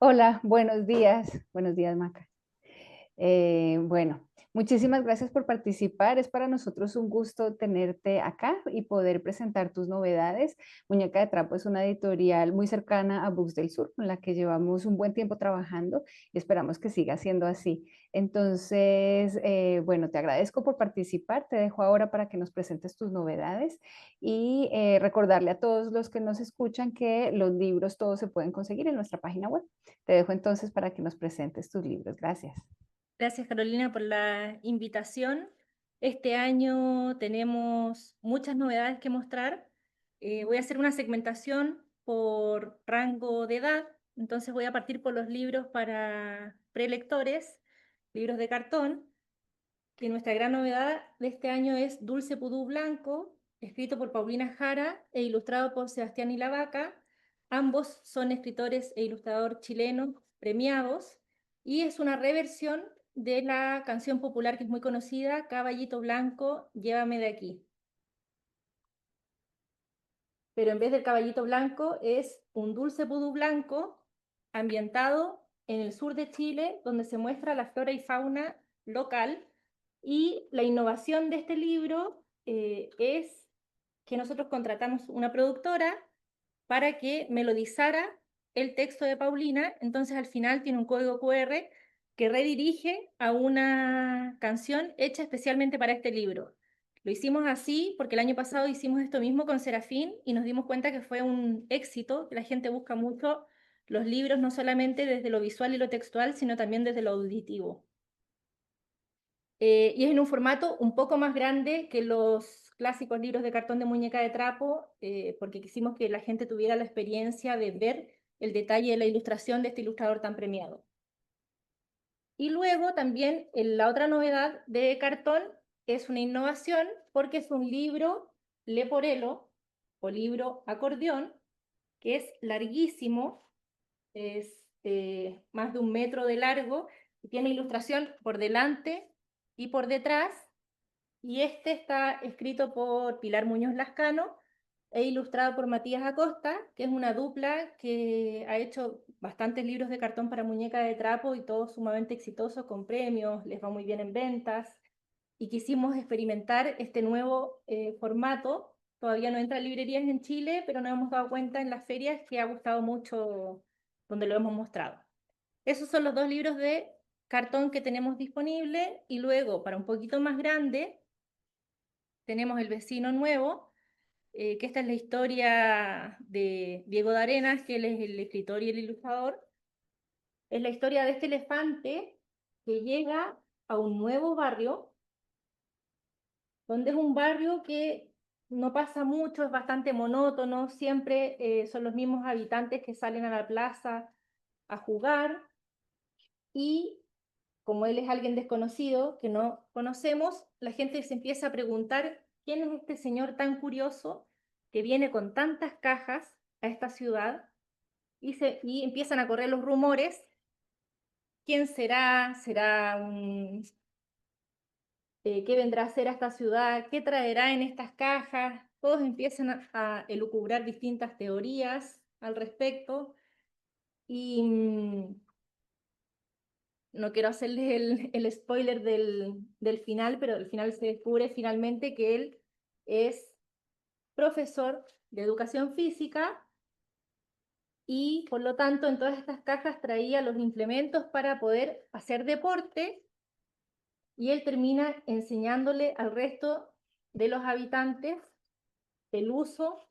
Hola, buenos días, Maca. Bueno, muchísimas gracias por participar. Es para nosotros un gusto tenerte acá y poder presentar tus novedades. Muñeca de Trapo es una editorial muy cercana a Books del Sur, con la que llevamos un buen tiempo trabajando y esperamos que siga siendo así. Entonces, bueno, te agradezco por participar. Te dejo ahora para que nos presentes tus novedades y recordarle a todos los que nos escuchan que los libros todos se pueden conseguir en nuestra página web. Te dejo entonces para que nos presentes tus libros. Gracias. Gracias, Carolina, por la invitación. Este año tenemos muchas novedades que mostrar. Voy a hacer una segmentación por rango de edad, entonces voy a partir por los libros para prelectores, libros de cartón, que nuestra gran novedad de este año es Dulce Pudú Blanco, escrito por Paulina Jara e ilustrado por Sebastián Ilavaca. Ambos son escritores e ilustrador chilenos premiados y es una reversión de la canción popular que es muy conocida, Caballito Blanco, Llévame de aquí. Pero en vez del caballito blanco es un dulce pudú blanco ambientado en el sur de Chile, donde se muestra la flora y fauna local. Y la innovación de este libro es que nosotros contratamos una productora para que melodizara el texto de Paulina, entonces al final tiene un código QR que redirige a una canción hecha especialmente para este libro. Lo hicimos así porque el año pasado hicimos esto mismo con Serafín y nos dimos cuenta que fue un éxito, que la gente busca mucho los libros no solamente desde lo visual y lo textual, sino también desde lo auditivo. Y es en un formato un poco más grande que los clásicos libros de cartón de muñeca de trapo, porque quisimos que la gente tuviera la experiencia de ver el detalle de la ilustración de este ilustrador tan premiado. Y luego también la otra novedad de cartón es una innovación porque es un libro leporelo o libro acordeón, que es larguísimo, es más de 1 metro de largo, y tiene ilustración por delante y por detrás, y este está escrito por Pilar Muñoz Lascano e ilustrado por Matías Acosta, que es una dupla que ha hecho bastantes libros de cartón para muñeca de trapo y todos sumamente exitosos con premios, les va muy bien en ventas. Y quisimos experimentar este nuevo formato. Todavía no entra en librerías en Chile, pero nos hemos dado cuenta en las ferias que ha gustado mucho donde lo hemos mostrado. Esos son los dos libros de cartón que tenemos disponible y luego, para un poquito más grande, tenemos El vecino nuevo, que esta es la historia de Diego de Arenas, que él es el escritor y el ilustrador. Es la historia de este elefante que llega a un nuevo barrio, donde es un barrio que no pasa mucho, es bastante monótono, siempre son los mismos habitantes que salen a la plaza a jugar y como él es alguien desconocido que no conocemos, la gente se empieza a preguntar quién es este señor tan curioso que viene con tantas cajas a esta ciudad y empiezan a correr los rumores. ¿Quién será? ¿Será un qué vendrá a hacer a esta ciudad? ¿Qué traerá en estas cajas? Todos empiezan a elucubrar distintas teorías al respecto y no quiero hacerles el spoiler del final, pero al final se descubre finalmente que él es profesor de educación física y por lo tanto en todas estas cajas traía los implementos para poder hacer deporte y él termina enseñándole al resto de los habitantes el uso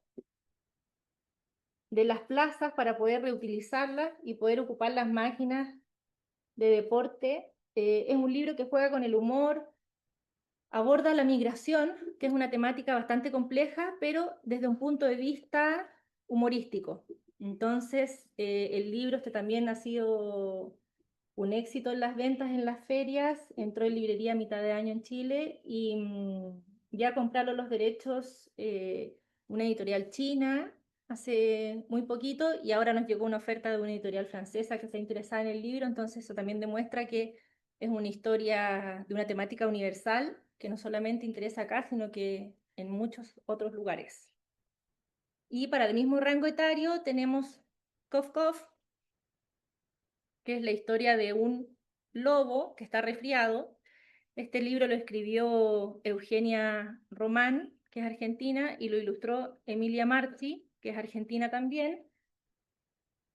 de las plazas para poder reutilizarlas y poder ocupar las máquinas de deporte. Es un libro que juega con el humor, aborda la migración, que es una temática bastante compleja, pero desde un punto de vista humorístico. Entonces, el libro este también ha sido un éxito en las ventas en las ferias, entró en librería a mitad de año en Chile y ya compraron los derechos una editorial china hace muy poquito y ahora nos llegó una oferta de una editorial francesa que está interesada en el libro, entonces eso también demuestra que es una historia de una temática universal que no solamente interesa acá, sino que en muchos otros lugares. Y para el mismo rango etario tenemos Cof Cof, que es la historia de un lobo que está resfriado. Este libro lo escribió Eugenia Román, que es argentina, y lo ilustró Emilia Marchi, que es argentina también.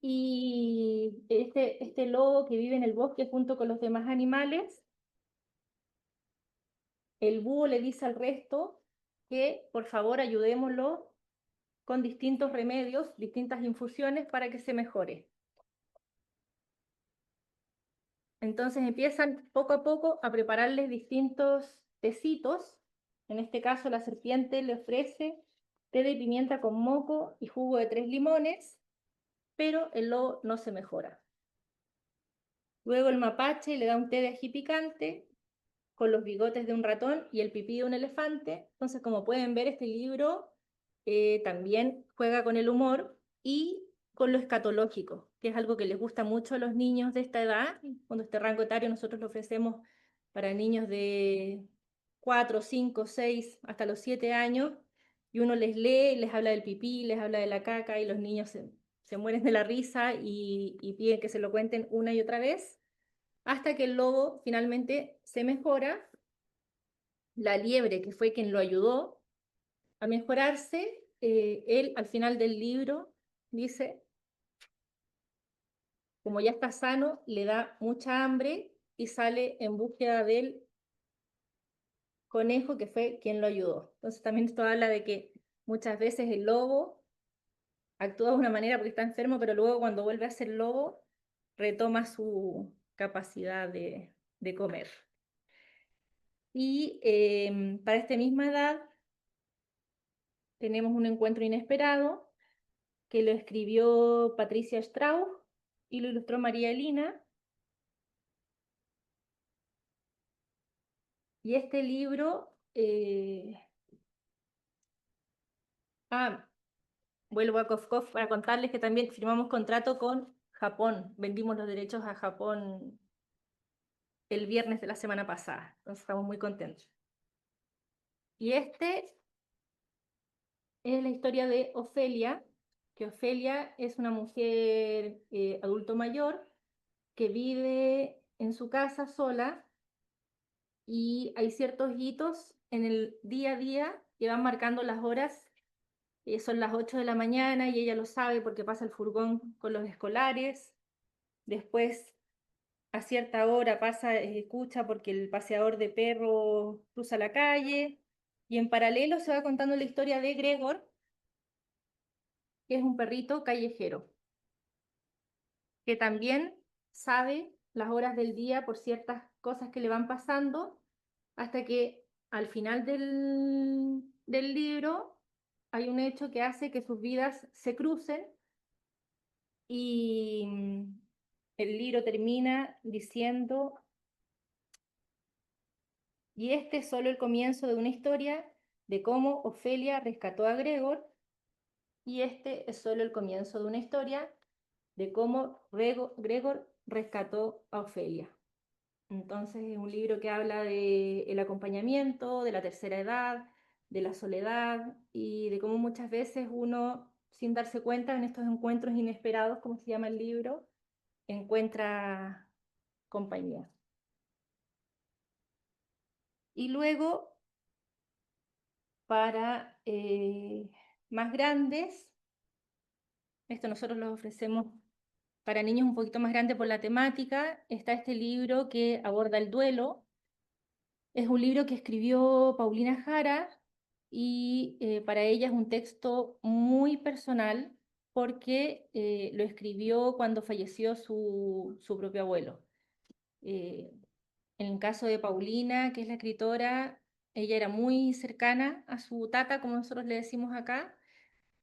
Y este lobo que vive en el bosque junto con los demás animales, el búho le dice al resto que por favor ayudémoslo con distintos remedios, distintas infusiones para que se mejore. Entonces empiezan poco a poco a prepararles distintos tecitos. En este caso la serpiente le ofrece té de pimienta con moco y jugo de 3 limones, pero el lobo no se mejora. Luego el mapache le da un té de ají picante con los bigotes de un ratón y el pipí de un elefante. Entonces, como pueden ver, este libro también juega con el humor y con lo escatológico, que es algo que les gusta mucho a los niños de esta edad. Cuando este rango etario nosotros lo ofrecemos para niños de 4, 5, 6, hasta los 7 años, y uno les lee, les habla del pipí, les habla de la caca, y los niños se mueren de la risa y piden que se lo cuenten una y otra vez, hasta que el lobo finalmente se mejora. La liebre, que fue quien lo ayudó a mejorarse, él al final del libro dice, como ya está sano, le da mucha hambre y sale en búsqueda del conejo que fue quien lo ayudó. Entonces también esto habla de que muchas veces el lobo actúa de una manera porque está enfermo, pero luego cuando vuelve a ser lobo retoma su capacidad de comer. Y para esta misma edad tenemos un encuentro inesperado que lo escribió Patricia Strauss y lo ilustró María Elina. Y este libro, vuelvo a Kofkov para contarles que también firmamos contrato con Japón, vendimos los derechos a Japón el viernes de la semana pasada, entonces estamos muy contentos. Y este es la historia de Ofelia, que Ofelia es una mujer adulto mayor que vive en su casa sola y hay ciertos hitos en el día a día que van marcando las horas. Son las 8 de la mañana y ella lo sabe porque pasa el furgón con los escolares. Después, a cierta hora, pasa, escucha porque el paseador de perros cruza la calle. Y en paralelo se va contando la historia de Gregor, que es un perrito callejero, que también sabe las horas del día por ciertas cosas que le van pasando, hasta que al final del libro hay un hecho que hace que sus vidas se crucen y el libro termina diciendo, y este es solo el comienzo de una historia de cómo Ofelia rescató a Gregor, y este es solo el comienzo de una historia de cómo Gregor rescató a Ofelia. Entonces es un libro que habla del acompañamiento, de la tercera edad, de la soledad y de cómo muchas veces uno, sin darse cuenta en estos encuentros inesperados, como se llama el libro, encuentra compañía. Y luego, para más grandes, esto nosotros lo ofrecemos para niños un poquito más grandes por la temática, está este libro que aborda el duelo. Es un libro que escribió Paulina Jara y para ella es un texto muy personal porque lo escribió cuando falleció su propio abuelo. En el caso de Paulina, que es la escritora, ella era muy cercana a su tata, como nosotros le decimos acá,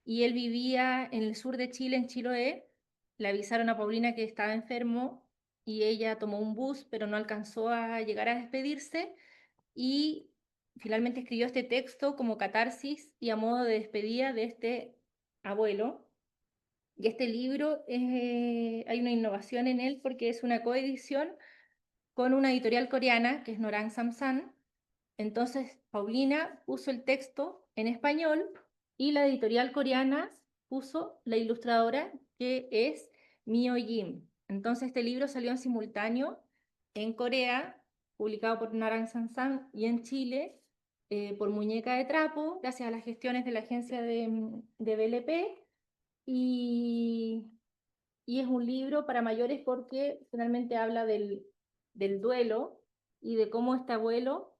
y él vivía en el sur de Chile, en Chiloé. Le avisaron a Paulina que estaba enfermo y ella tomó un bus, pero no alcanzó a llegar a despedirse y finalmente escribió este texto como catarsis y a modo de despedida de este abuelo. Y este libro, hay una innovación en él porque es una coedición con una editorial coreana, que es Norang Samsan. Entonces, Paulina puso el texto en español y la editorial coreana puso la ilustradora, que es Mio Jim. Entonces este libro salió en simultáneo en Corea, publicado por Narang Sansan, y en Chile por Muñeca de Trapo, gracias a las gestiones de la agencia de BLP, y, y es un libro para mayores porque finalmente habla del duelo y de cómo este abuelo,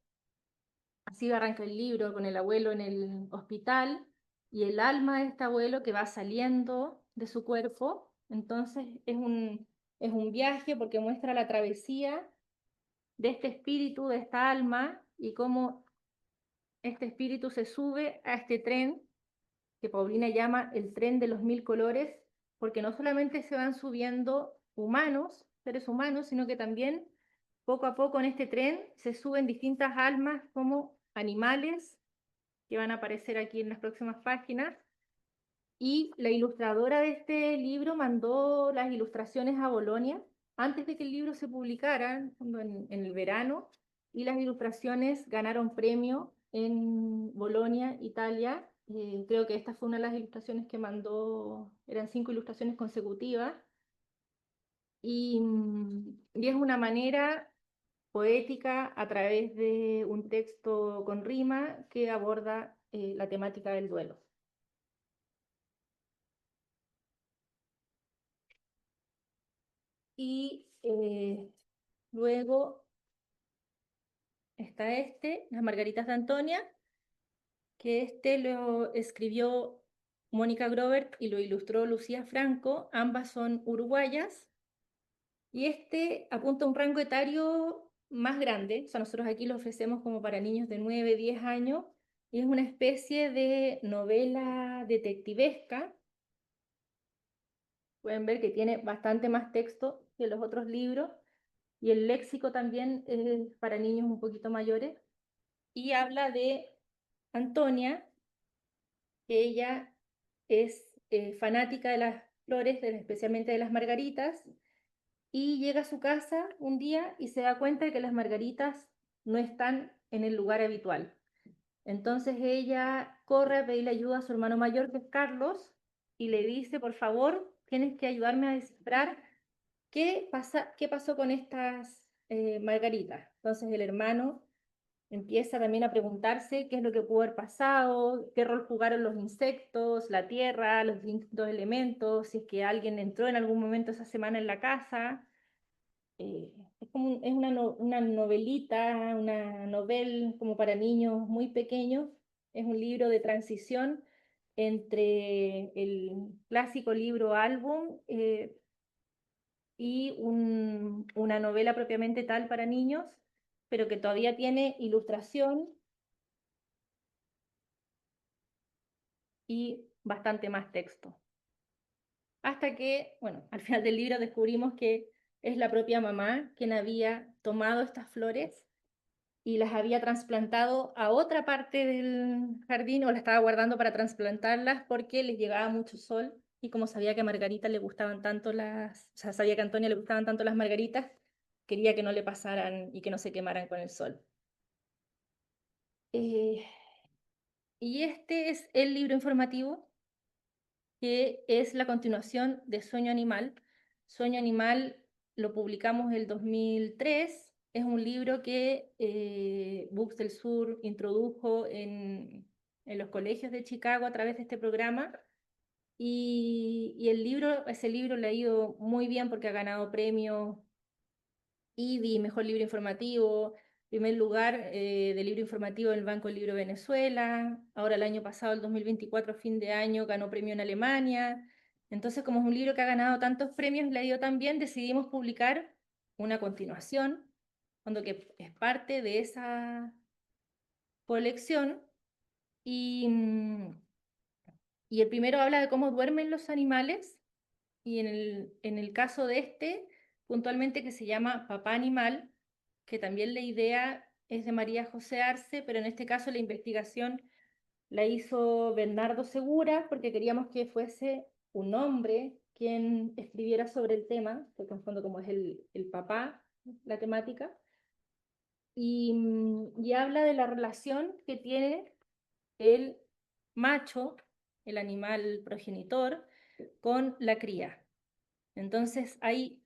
así arranca el libro con el abuelo en el hospital y el alma de este abuelo que va saliendo de su cuerpo. Entonces es un viaje porque muestra la travesía de este espíritu, de esta alma, y cómo este espíritu se sube a este tren que Paulina llama el tren de los mil colores, porque no solamente se van subiendo humanos, seres humanos, sino que también poco a poco en este tren se suben distintas almas como animales que van a aparecer aquí en las próximas páginas. Y la ilustradora de este libro mandó las ilustraciones a Bolonia antes de que el libro se publicara, en el verano, y las ilustraciones ganaron premio en Bolonia, Italia. Creo que esta fue una de las ilustraciones que mandó, eran 5 ilustraciones consecutivas, y es una manera poética a través de un texto con rima que aborda la temática del duelo. Y luego está Las Margaritas de Antonia, que lo escribió Mónica Grovert y lo ilustró Lucía Franco, ambas son uruguayas, y apunta a un rango etario más grande, o sea, nosotros aquí lo ofrecemos como para niños de 9, 10 años, y es una especie de novela detectivesca. Pueden ver que tiene bastante más texto que los otros libros, y el léxico también es para niños un poquito mayores, y habla de Antonia, que ella es fanática de las flores, especialmente de las margaritas, y llega a su casa un día y se da cuenta de que las margaritas no están en el lugar habitual. Entonces ella corre a pedirle ayuda a su hermano mayor, que es Carlos, y le dice, por favor, tienes que ayudarme a descifrar qué pasó con estas margaritas. Entonces el hermano empieza también a preguntarse qué es lo que pudo haber pasado, qué rol jugaron los insectos, la tierra, los distintos elementos, si es que alguien entró en algún momento esa semana en la casa. Es una novelita, una novel como para niños muy pequeños. Es un libro de transición entre el clásico libro álbum y una novela propiamente tal para niños, pero que todavía tiene ilustración y bastante más texto. Hasta que, bueno, al final del libro descubrimos que es la propia mamá quien había tomado estas flores y las había trasplantado a otra parte del jardín, o las estaba guardando para trasplantarlas porque les llegaba mucho sol, y como sabía que a Margarita le gustaban tanto o sea, sabía que a Antonia le gustaban tanto las margaritas, quería que no le pasaran y que no se quemaran con el sol. Y este es el libro informativo, que es la continuación de Sueño Animal. Sueño Animal lo publicamos en el 2003, es un libro que Books del Sur introdujo en los colegios de Chicago a través de este programa, y ese libro le ha ido muy bien porque ha ganado premios IDI, Mejor Libro Informativo, primer lugar de libro informativo en el Banco del Libro de Venezuela. Ahora el año pasado, el 2024, fin de año, ganó premio en Alemania. Entonces, como es un libro que ha ganado tantos premios, le ha ido tan bien, decidimos publicar una continuación, cuando que es parte de esa colección. Y, y el primero habla de cómo duermen los animales, y en el caso de puntualmente, que se llama Papá Animal, que también la idea es de María José Arce, pero en este caso la investigación la hizo Bernardo Segura, porque queríamos que fuese un hombre quien escribiera sobre el tema, porque en fondo como es el papá, la temática, y habla de la relación que tiene el macho, el animal progenitor, con la cría. Entonces hay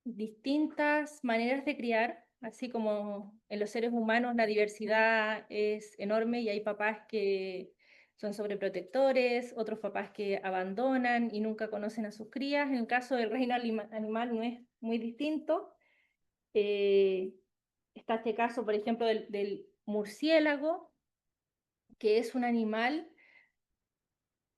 distintas maneras de criar, así como en los seres humanos la diversidad es enorme y hay papás que son sobreprotectores, otros papás que abandonan y nunca conocen a sus crías. En el caso del reino animal no es muy distinto. Está este caso, por ejemplo, del murciélago, que es un animal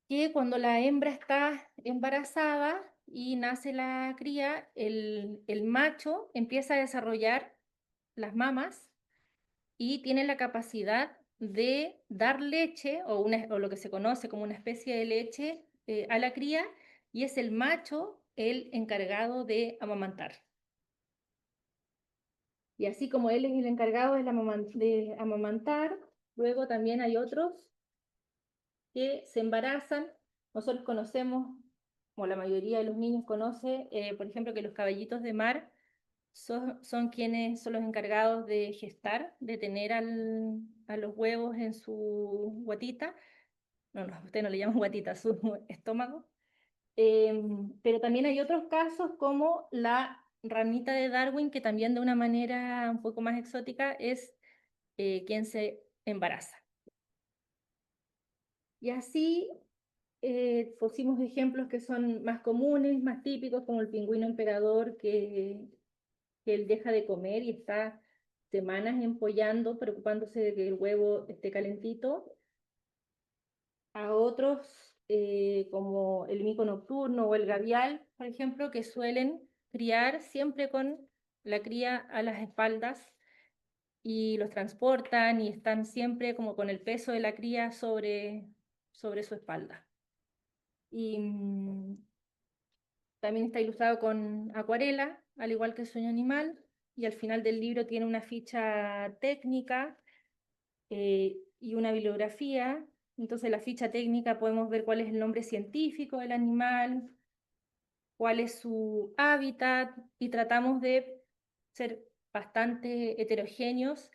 que cuando la hembra está embarazada y nace la cría, el macho empieza a desarrollar las mamas y tiene la capacidad de dar leche o lo que se conoce como una especie de leche a la cría, y es el macho el encargado de amamantar. Y así como él es el encargado de amamantar, luego también hay otros que se embarazan. Nosotros conocemos, o la mayoría de los niños conoce, por ejemplo, que los caballitos de mar son quienes son los encargados de gestar, de tener a los huevos en su guatita. No, no, usted no le llaman guatita, su estómago. Pero también hay otros casos como la ranita de Darwin, que también de una manera un poco más exótica es quien se embaraza. Y así pusimos ejemplos que son más comunes, más típicos, como el pingüino emperador, que él deja de comer y está semanas empollando, preocupándose de que el huevo esté calentito. A otros, como el mico nocturno o el gavial, por ejemplo, que suelen criar siempre con la cría a las espaldas y los transportan y están siempre como con el peso de la cría sobre su espalda. Y también está ilustrado con acuarela, al igual que el sueño animal, y al final del libro tiene una ficha técnica y una bibliografía. Entonces, en la ficha técnica podemos ver cuál es el nombre científico del animal, cuál es su hábitat, y tratamos de ser bastante heterogéneos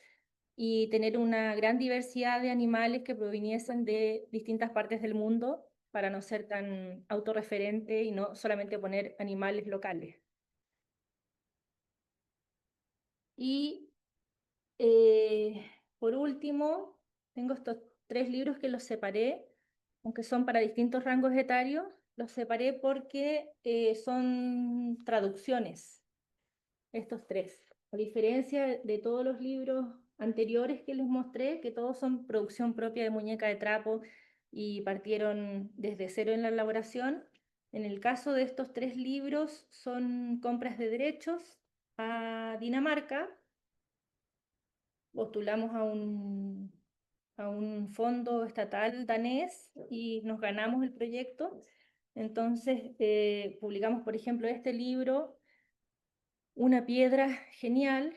y tener una gran diversidad de animales que proviniesen de distintas partes del mundo para no ser tan autorreferente y no solamente poner animales locales. Y por último, tengo estos 3 libros que los separé, aunque son para distintos rangos etarios, los separé porque son traducciones, estos 3. A diferencia de todos los libros anteriores que les mostré, que todos son producción propia de Muñeca de Trapo y partieron desde cero en la elaboración, en el caso de estos 3 libros son compras de derechos a Dinamarca. Postulamos a un fondo estatal danés y nos ganamos el proyecto. Entonces, publicamos, por ejemplo, este libro, Una piedra genial,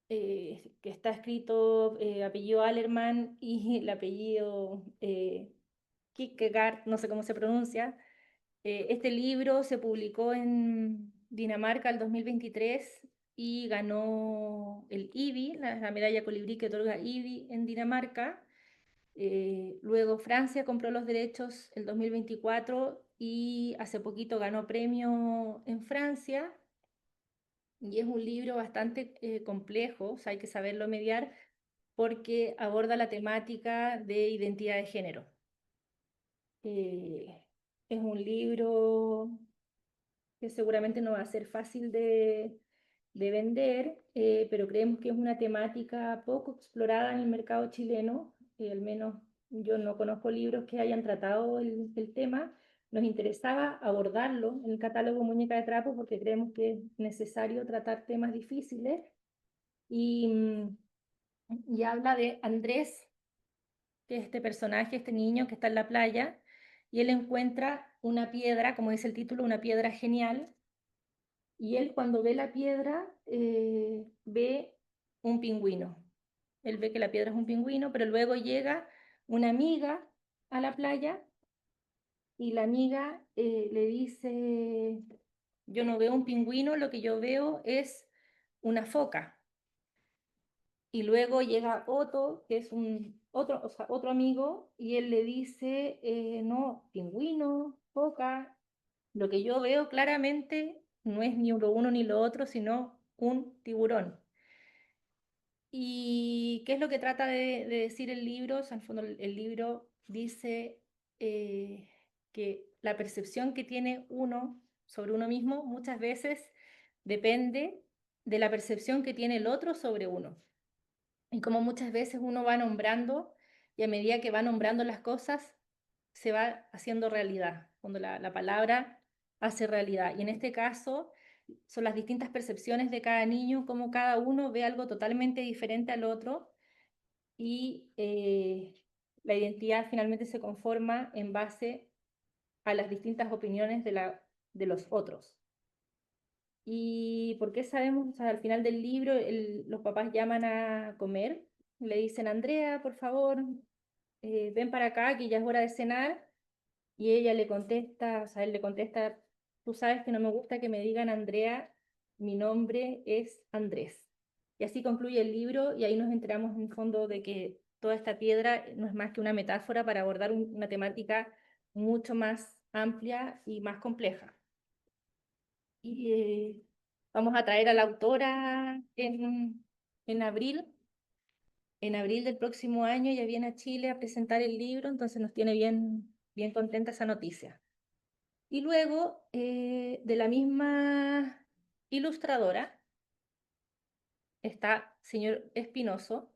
que está escrito apellido Allerman y el apellido Kierkegaard, no sé cómo se pronuncia. Este libro se publicó en Dinamarca el 2023 y ganó el IBI, la medalla colibrí que otorga IBI en Dinamarca. Luego Francia compró los derechos el 2024 y hace poquito ganó premio en Francia. Y es un libro bastante complejo, o sea, hay que saberlo mediar porque aborda la temática de identidad de género. Es un libro que seguramente no va a ser fácil de vender, pero creemos que es una temática poco explorada en el mercado chileno. Al menos yo no conozco libros que hayan tratado el tema. Nos interesaba abordarlo en el catálogo Muñeca de Trapo porque creemos que es necesario tratar temas difíciles. Y, y habla de Andrés, que es este personaje, este niño que está en la playa, y él encuentra una piedra, como dice el título, una piedra genial, y él cuando ve la piedra ve un pingüino. Él ve que la piedra es un pingüino, pero luego llega una amiga a la playa y la amiga le dice, yo no veo un pingüino, lo que yo veo es una foca. Y luego llega Otto, que es otro, o sea, otro amigo, y él le dice, no, pingüino, foca, lo que yo veo claramente no es ni lo uno ni lo otro, sino un tiburón. ¿Y qué es lo que trata de decir el libro? O sea, en el fondo el libro dice eh, que la percepción que tiene uno sobre uno mismo muchas veces depende de la percepción que tiene el otro sobre uno. Y como muchas veces uno va nombrando y a medida que va nombrando las cosas, se va haciendo realidad, cuando la palabra hace realidad. Y en este caso son las distintas percepciones de cada niño, como cada uno ve algo totalmente diferente al otro y la identidad finalmente se conforma en base a las distintas opiniones de los otros. ¿Y por qué sabemos? O sea, al final del libro los papás llaman a comer, le dicen, Andrea, por favor, ven para acá, que ya es hora de cenar. Y ella le contesta, o sea, él le contesta, tú sabes que no me gusta que me digan Andrea, mi nombre es Andrés. Y así concluye el libro y ahí nos enteramos en el fondo de que toda esta piedra no es más que una metáfora para abordar una temática mucho más amplia y más compleja. Y vamos a traer a la autora en abril. En abril del próximo año ella viene a Chile a presentar el libro, entonces nos tiene bien contenta esa noticia. Y luego, de la misma ilustradora, está señor Espinoso.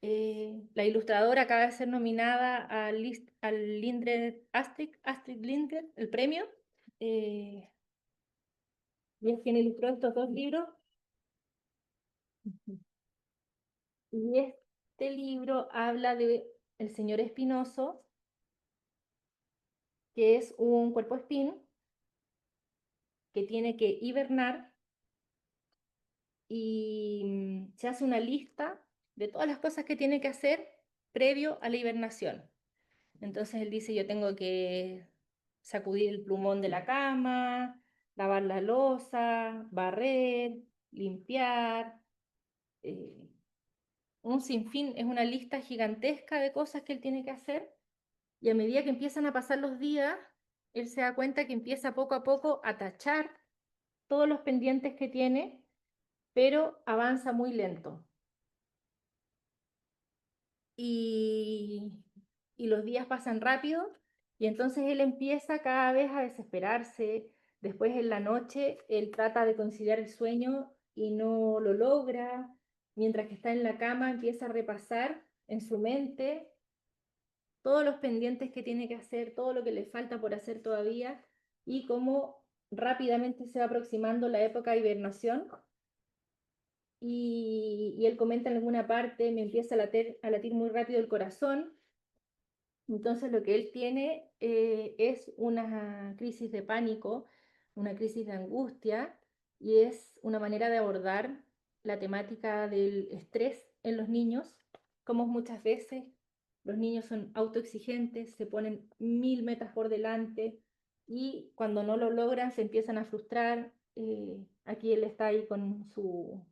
La ilustradora acaba de ser nominada al Lindgren, Astrid Lindgren, el premio. eh, y es quien ilustró estos dos libros. Y este libro habla de el señor Espinoso, que es un cuerpo espín que tiene que hibernar y se hace una lista de todas las cosas que tiene que hacer previo a la hibernación. Entonces él dice, yo tengo que sacudir el plumón de la cama, lavar la loza, barrer, limpiar, eh, un sinfín, es una lista gigantesca de cosas que él tiene que hacer. Y a medida que empiezan a pasar los días, él se da cuenta que empieza poco a poco a tachar todos los pendientes que tiene, pero avanza muy lento. y, y los días pasan rápido y entonces él empieza cada vez a desesperarse. Después en la noche él trata de conciliar el sueño y no lo logra. Mientras que está en la cama empieza a repasar en su mente todos los pendientes que tiene que hacer, todo lo que le falta por hacer todavía y cómo rápidamente se va aproximando la época de hibernación. Y él comenta en alguna parte, me empieza a latir muy rápido el corazón. Entonces lo que él tiene es una crisis de pánico, una crisis de angustia, y es una manera de abordar la temática del estrés en los niños, como muchas veces los niños son autoexigentes, se ponen 1000 metas por delante y cuando no lo logran se empiezan a frustrar. Aquí él está ahí con su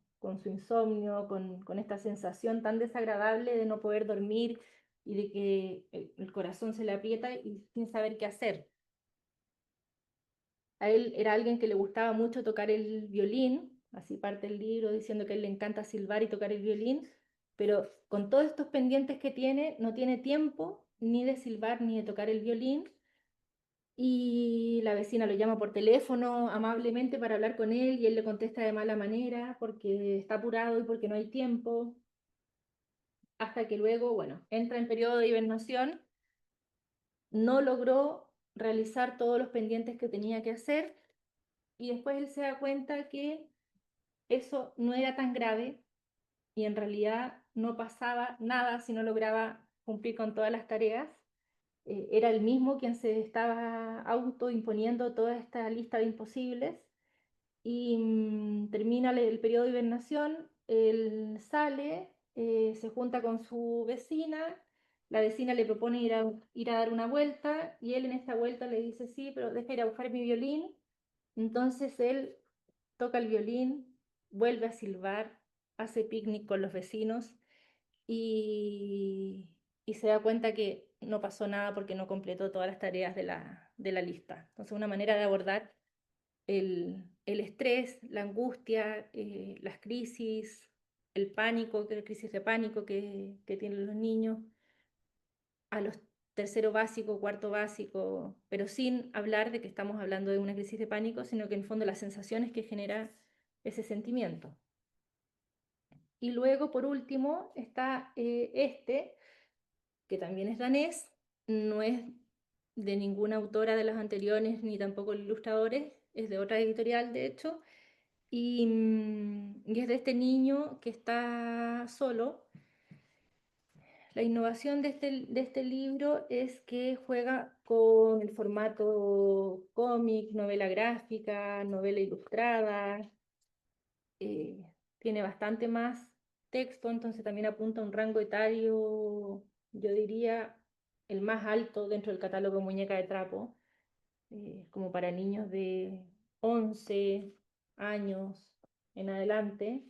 insomnio, con esta sensación tan desagradable de no poder dormir y de que el corazón se le aprieta y sin saber qué hacer. A él era alguien que le gustaba mucho tocar el violín, así parte el libro diciendo que a él le encanta silbar y tocar el violín, pero con todos estos pendientes que tiene, no tiene tiempo ni de silbar ni de tocar el violín. Y la vecina lo llama por teléfono amablemente para hablar con él y él le contesta de mala manera porque está apurado y porque no hay tiempo, hasta que luego, bueno, entra en periodo de hibernación, no logró realizar todos los pendientes que tenía que hacer y después él se da cuenta que eso no era tan grave y en realidad no pasaba nada si no lograba cumplir con todas las tareas. Era el mismo quien se estaba autoimponiendo toda esta lista de imposibles y termina el periodo de hibernación, él sale, se junta con su vecina, la vecina le propone ir a dar una vuelta y él en esta vuelta le dice, sí, pero deja ir a buscar mi violín. Entonces él toca el violín, vuelve a silbar, hace picnic con los vecinos y, y se da cuenta que no pasó nada porque no completó todas las tareas de la lista. Entonces una manera de abordar el estrés, la angustia, las crisis, el pánico, la crisis de pánico que tienen los niños, a los tercero básico, cuarto básico, pero sin hablar de que estamos hablando de una crisis de pánico, sino que en el fondo las sensaciones que genera ese sentimiento. Y luego, por último, está que también es danés, no es de ninguna autora de las anteriores, ni tampoco de ilustradores, es de otra editorial, de hecho, y es de este niño que está solo. La innovación de este libro es que juega con el formato cómic, novela gráfica, novela ilustrada, eh, tiene bastante más texto, entonces también apunta a un rango etario, yo diría, el más alto dentro del catálogo Muñeca de Trapo, como para niños de 11 años en adelante.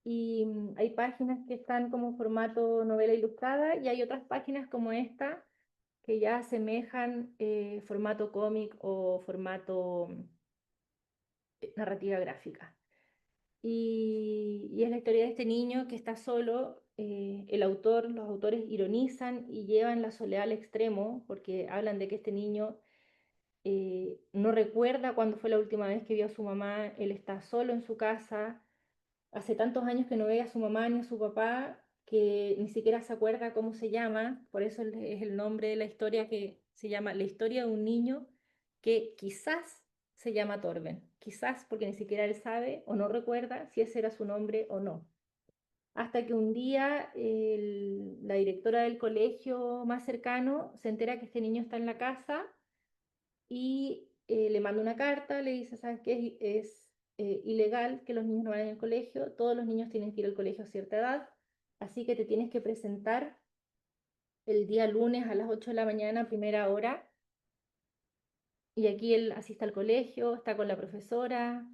Y hay páginas que están como formato novela ilustrada y hay otras páginas como esta que ya asemejan formato cómic o formato narrativa gráfica. Y es la historia de este niño que está solo. Los autores ironizan y llevan la soledad al extremo porque hablan de que este niño no recuerda cuándo fue la última vez que vio a su mamá, él está solo en su casa, hace tantos años que no ve a su mamá ni a su papá que ni siquiera se acuerda cómo se llama, por eso es el nombre de la historia que se llama La historia de un niño que quizás se llama Torben, quizás porque ni siquiera él sabe o no recuerda si ese era su nombre o no. Hasta que un día la directora del colegio más cercano se entera que este niño está en la casa y le manda una carta, le dice, ¿sabes qué? Es ilegal que los niños no vayan al colegio, todos los niños tienen que ir al colegio a cierta edad, así que te tienes que presentar el día lunes a las 8 de la mañana, primera hora, y aquí él asiste al colegio, está con la profesora,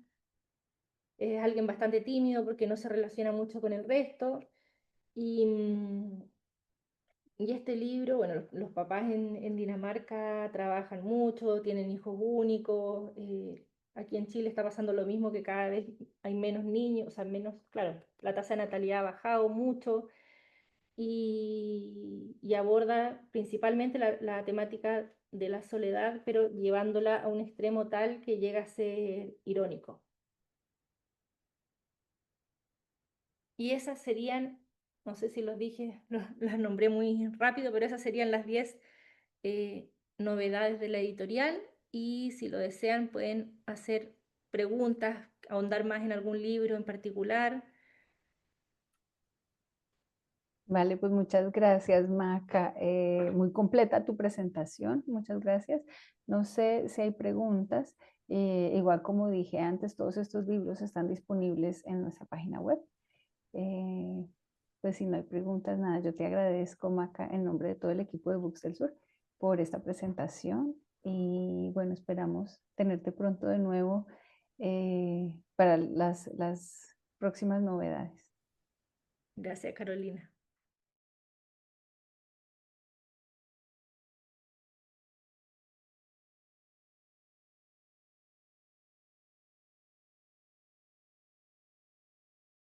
es alguien bastante tímido porque no se relaciona mucho con el resto, y, y este libro, bueno, los papás en Dinamarca trabajan mucho, tienen hijos únicos. Aquí en Chile está pasando lo mismo, que cada vez hay menos niños, o sea, menos, claro, la tasa de natalidad ha bajado mucho y aborda principalmente la temática de la soledad, pero llevándola a un extremo tal que llega a ser irónico. Y esas serían, no sé si los dije, las nombré muy rápido, pero esas serían las 10 novedades de la editorial y si lo desean pueden hacer preguntas, ahondar más en algún libro en particular. Vale, pues muchas gracias, Maca. Muy completa tu presentación, muchas gracias. No sé si hay preguntas. Igual como dije antes, todos estos libros están disponibles en nuestra página web. Eh, pues si no hay preguntas, nada, yo te agradezco, Maca, en nombre de todo el equipo de Books del Sur por esta presentación y bueno, esperamos tenerte pronto de nuevo para las próximas novedades. Gracias, Carolina.